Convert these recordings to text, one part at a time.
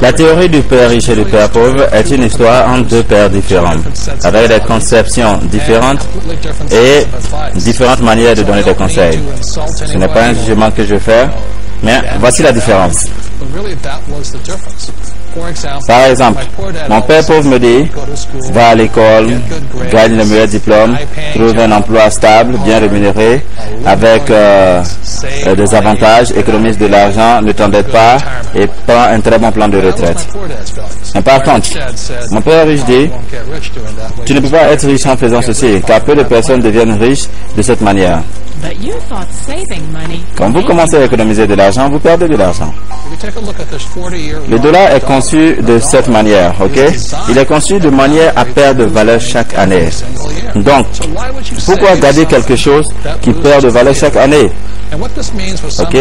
La théorie du père riche et du père pauvre est une histoire entre deux pères différents, avec des conceptions différentes et différentes manières de donner des conseils. Ce n'est pas un jugement que je fais, mais voici la différence. Par exemple, mon père pauvre me dit, va à l'école, gagne le meilleur diplôme, trouve un emploi stable, bien rémunéré, avec des avantages, économise de l'argent, ne t'endette pas et prends un très bon plan de retraite. Mais par contre, mon père riche dit, tu ne peux pas être riche en faisant ceci, car peu de personnes deviennent riches de cette manière. Quand vous commencez à économiser de l'argent, vous perdez de l'argent. Le dollar est conçu de cette manière, ok? Il est conçu de manière à perdre de valeur chaque année. Donc, pourquoi garder quelque chose qui perd de valeur chaque année? Ok?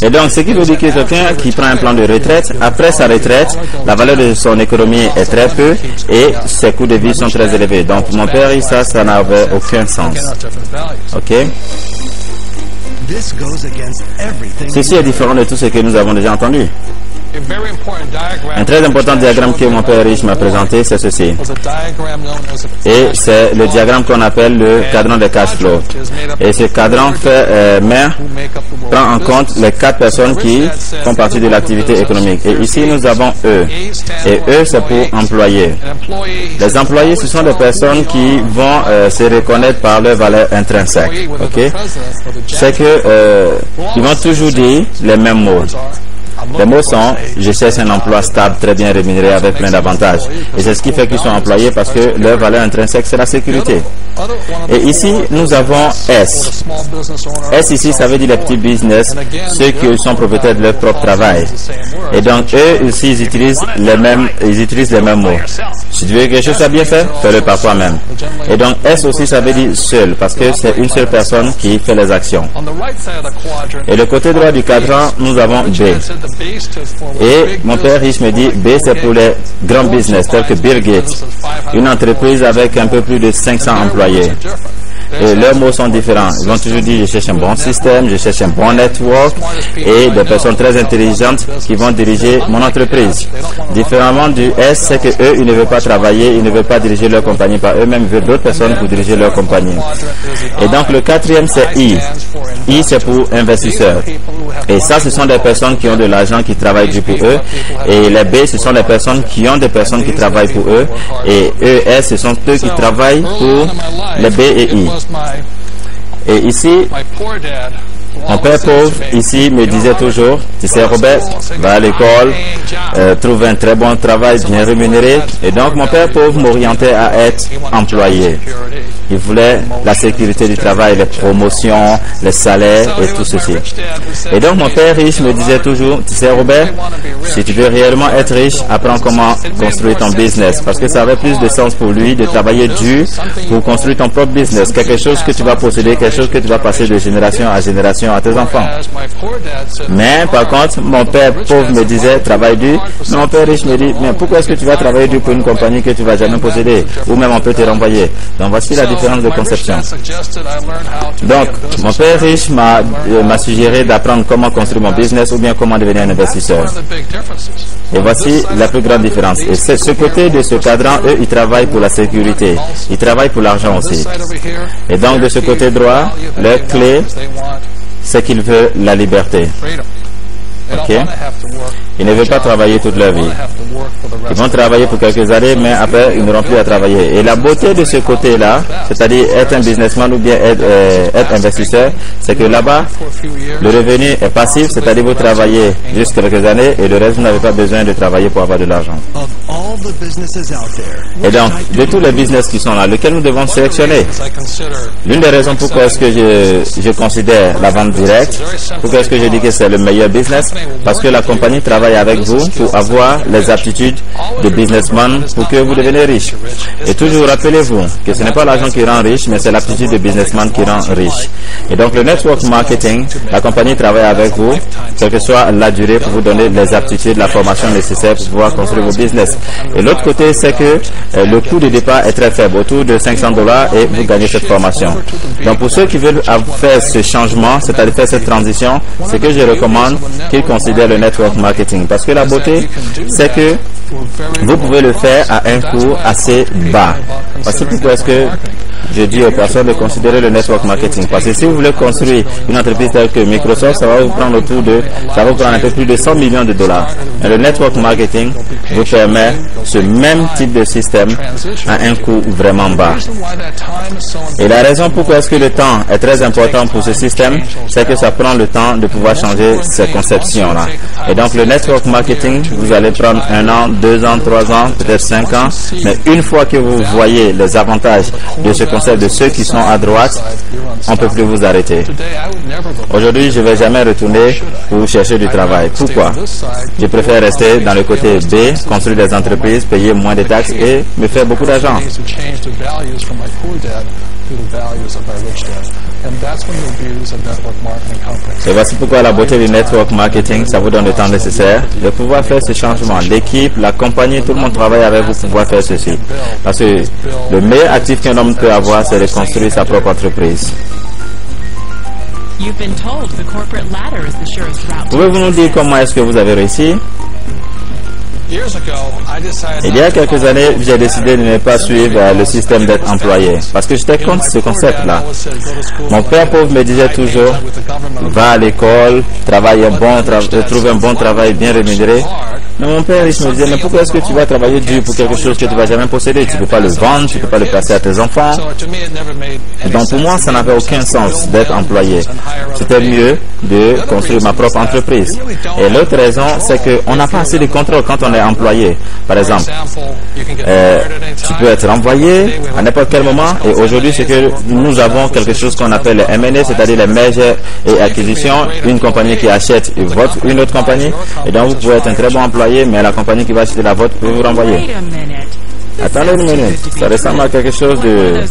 Et donc, ce qui veut dire que quelqu'un qui prend un plan de retraite, après sa retraite, la valeur de son économie est très peu et ses coûts de vie sont très élevés. Donc, pour mon père, ça n'avait aucun sens. Ok? Ceci est différent de tout ce que nous avons déjà entendu. Un très important diagramme que mon père riche m'a présenté, c'est ceci. Et c'est le diagramme qu'on appelle le cadran de cash flow. Et ce cadran prend en compte les 4 personnes qui font partie de l'activité économique. Et ici, nous avons eux. Et eux, c'est pour employés. Les employés, ce sont des personnes qui vont se reconnaître par leur valeur intrinsèque. Ok? C'est que ils vont toujours dire les mêmes mots. Les mots sont « je cherche un emploi stable, très bien rémunéré, avec plein d'avantages ». Et c'est ce qui fait qu'ils sont employés parce que leur valeur intrinsèque, c'est la sécurité. Et ici, nous avons S. S ici, ça veut dire les petits business, ceux qui sont propriétaires de leur propre travail. Et donc, eux aussi, ils utilisent les mêmes mots. Si tu veux que quelque chose soit bien fait, fais-le par toi-même. Et donc, S aussi, ça veut dire seul, parce que c'est une seule personne qui fait les actions. Et le côté droit du cadran, nous avons B. Et mon père riche me dit, B, c'est pour les grands business, tels que Bill Gates, une entreprise avec un peu plus de 500 employés. Et leurs mots sont différents. Ils vont toujours dire, je cherche un bon système, je cherche un bon network et des personnes très intelligentes qui vont diriger mon entreprise. Différemment du S, c'est que eux, ils ne veulent pas travailler, ils ne veulent pas diriger leur compagnie par eux-mêmes, ils veulent d'autres personnes pour diriger leur compagnie. Et donc, le quatrième, c'est I. I, c'est pour investisseurs. Et ça, ce sont des personnes qui ont de l'argent, qui travaillent dur pour eux. Et les B, ce sont des personnes qui ont des personnes qui travaillent pour eux. Et ES, ce sont eux qui travaillent pour les B et I. Et ici, mon père pauvre, ici, me disait toujours, tu sais Robert, va à l'école, trouve un très bon travail, bien rémunéré. Et donc, mon père pauvre m'orientait à être employé. Il voulait la sécurité du travail, les promotions, les salaires et tout ceci. Et donc, mon père riche me disait toujours, tu sais Robert, si tu veux réellement être riche, apprends comment construire ton business. Parce que ça avait plus de sens pour lui de travailler dur pour construire ton propre business. Quelque chose que tu vas posséder, quelque chose que tu vas passer de génération à génération à tes enfants. Mais par contre, mon père pauvre me disait, travaille dur. Mais mon père riche me dit, mais pourquoi est-ce que tu vas travailler dur pour une compagnie que tu vas jamais posséder? Ou même on peut te renvoyer. Donc voici la différence de conception. Donc, mon père riche m'a suggéré d'apprendre comment construire mon business ou bien comment devenir un investisseur. Et voici la plus grande différence. Et c'est ce côté de ce cadran, eux, ils travaillent pour la sécurité. Ils travaillent pour l'argent aussi. Et donc, de ce côté droit, leur clé, c'est qu'ils veulent la liberté. Ok? Ils ne veulent pas travailler toute leur vie. Ils vont travailler pour quelques années, mais après, ils n'auront plus à travailler. Et la beauté de ce côté-là, c'est-à-dire être un businessman ou bien être investisseur, c'est que là-bas, le revenu est passif, c'est-à-dire vous travaillez juste quelques années et le reste, vous n'avez pas besoin de travailler pour avoir de l'argent. Et donc, de tous les business qui sont là, lequel nous devons sélectionner? L'une des raisons pourquoi est-ce que je considère la vente directe, pourquoi est-ce que je dis que c'est le meilleur business? Parce que la compagnie travaille avec vous pour avoir les aptitudes de businessman pour que vous deveniez riche. Et toujours rappelez-vous que ce n'est pas l'argent qui rend riche, mais c'est l'aptitude de businessman qui rend riche. Et donc le network marketing, la compagnie travaille avec vous, quelle que soit la durée, pour vous donner les aptitudes, la formation nécessaire pour pouvoir construire vos business. Et l'autre côté, c'est que le coût de départ est très faible, autour de $500 et vous gagnez cette formation. Donc pour ceux qui veulent faire ce changement, c'est-à-dire faire cette transition, c'est que je recommande qu'ils considèrent le network marketing. Parce que la beauté, c'est que vous pouvez le faire à un coût assez bas. Parce que pourquoi est-ce que je dis aux personnes de considérer le network marketing? Parce que si vous voulez construire une entreprise telle que Microsoft, ça va vous prendre un peu plus de $100 millions. Et le network marketing vous permet ce même type de système à un coût vraiment bas. Et la raison pourquoi est-ce que le temps est très important pour ce système, c'est que ça prend le temps de pouvoir changer ces conceptions-là. Et donc le network marketing, vous allez prendre 1 an, 2 ans, 3 ans, peut-être 5 ans, mais une fois que vous voyez les avantages de ce concept, de ceux qui sont à droite, on ne peut plus vous arrêter. Aujourd'hui, je ne vais jamais retourner pour chercher du travail. Pourquoi? Je préfère rester dans le côté B, construire des entreprises, payer moins de taxes et me faire beaucoup d'argent. Et voici pourquoi la beauté du network marketing, ça vous donne le temps nécessaire de pouvoir faire ce changement. L'équipe, la compagnie, tout le monde travaille avec vous pour pouvoir faire ceci. Parce que le meilleur actif qu'un homme peut avoir, c'est de construire sa propre entreprise. Pouvez-vous nous dire comment est-ce que vous avez réussi? Il y a quelques années, j'ai décidé de ne pas suivre le système d'être employé parce que j'étais contre ce concept-là. Mon père pauvre me disait toujours, va à l'école, trouve un bon travail bien rémunéré. Mais mon père, il me disait, mais pourquoi est-ce que tu vas travailler dur pour quelque chose que tu ne vas jamais posséder? Tu ne peux pas le vendre, tu ne peux pas le passer à tes enfants. Donc pour moi, ça n'avait aucun sens d'être employé. C'était mieux de construire ma propre entreprise. Et l'autre raison, c'est qu'on n'a pas assez de contrôle quand on est employé. Par exemple, tu peux être renvoyé à n'importe quel moment. Et aujourd'hui, c'est que nous avons quelque chose qu'on appelle les M&A, c'est-à-dire les mergers et acquisitions. Une compagnie qui achète une autre compagnie. Et donc, vous pouvez être un très bon employé, mais la compagnie qui va acheter la vôtre peut vous renvoyer. Attendez une minute. Ça ressemble à quelque chose de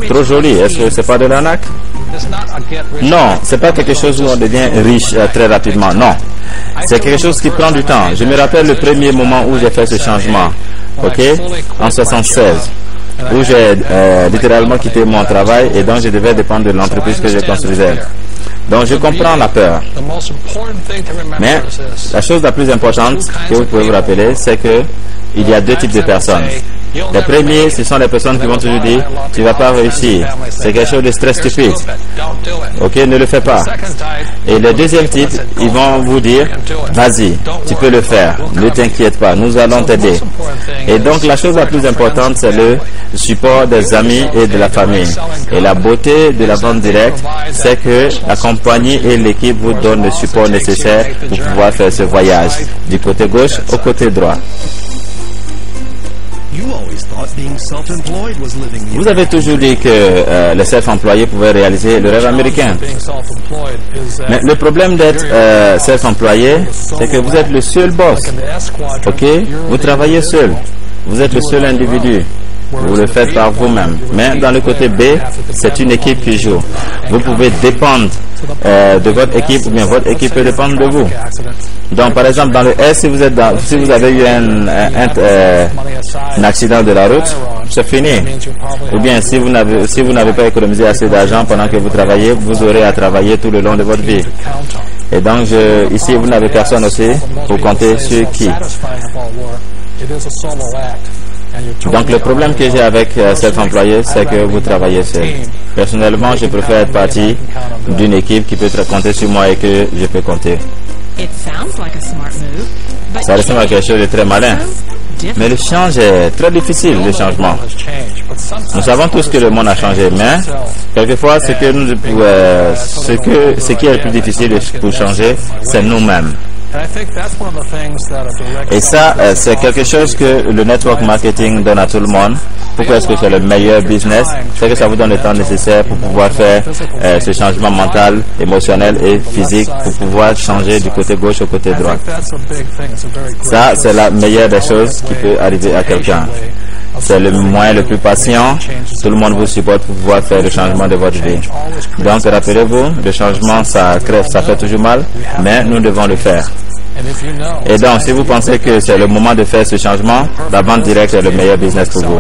trop joli. Est-ce que c'est pas de l'arnaque? Non, c'est pas quelque chose où on devient riche très rapidement. Non. C'est quelque chose qui prend du temps. Je me rappelle le premier moment où j'ai fait ce changement. OK? En 76. Où j'ai littéralement quitté mon travail et donc je devais dépendre de l'entreprise que je construisais. Donc je comprends la peur. Mais la chose la plus importante que vous pouvez vous rappeler, c'est que il y a deux types de personnes. Les premiers, ce sont les personnes qui vont toujours dire, tu ne vas pas réussir. C'est quelque chose de très stupide. Ok, ne le fais pas. Et le deuxième type, ils vont vous dire, vas-y, tu peux le faire. Ne t'inquiète pas, nous allons t'aider. Et donc la chose la plus importante, c'est le support des amis et de la famille. Et la beauté de la vente directe, c'est que la compagnie et l'équipe vous donnent le support nécessaire pour pouvoir faire ce voyage du côté gauche au côté droit. Vous avez toujours dit que les self-employés pouvaient réaliser le rêve américain. Mais le problème d'être self-employé, c'est que vous êtes le seul boss. Ok? Vous travaillez seul. Vous êtes le seul individu. Vous le faites par vous-même. Mais dans le côté B, c'est une équipe qui joue. Vous pouvez dépendre de votre équipe ou bien votre équipe peut dépendre de vous. Donc, par exemple, dans le S, si vous avez eu un accident de la route, c'est fini. Ou bien, si vous n'avez pas économisé assez d'argent pendant que vous travaillez, vous aurez à travailler tout le long de votre vie. Et donc, ici, vous n'avez personne aussi pour compter sur qui. Donc le problème que j'ai avec self-employé, c'est que vous travaillez seul. Personnellement, je préfère être partie d'une équipe qui peut compter sur moi et que je peux compter. Ça ressemble à quelque chose de très malin. Mais le change est très difficile, le changement. Nous savons tous que le monde a changé, mais quelquefois, ce qui est le plus difficile pour changer, c'est nous-mêmes. Et ça, c'est quelque chose que le network marketing donne à tout le monde. Pourquoi est-ce que c'est le meilleur business? C'est que ça vous donne le temps nécessaire pour pouvoir faire ce changement mental, émotionnel et physique pour pouvoir changer du côté gauche au côté droit. Ça, c'est la meilleure des choses qui peut arriver à quelqu'un. C'est le moyen le plus patient. Tout le monde vous supporte pour pouvoir faire le changement de votre vie. Donc, rappelez-vous, le changement, ça fait toujours mal, mais nous devons le faire. Et donc, si vous pensez que c'est le moment de faire ce changement, la vente directe est le meilleur business pour vous.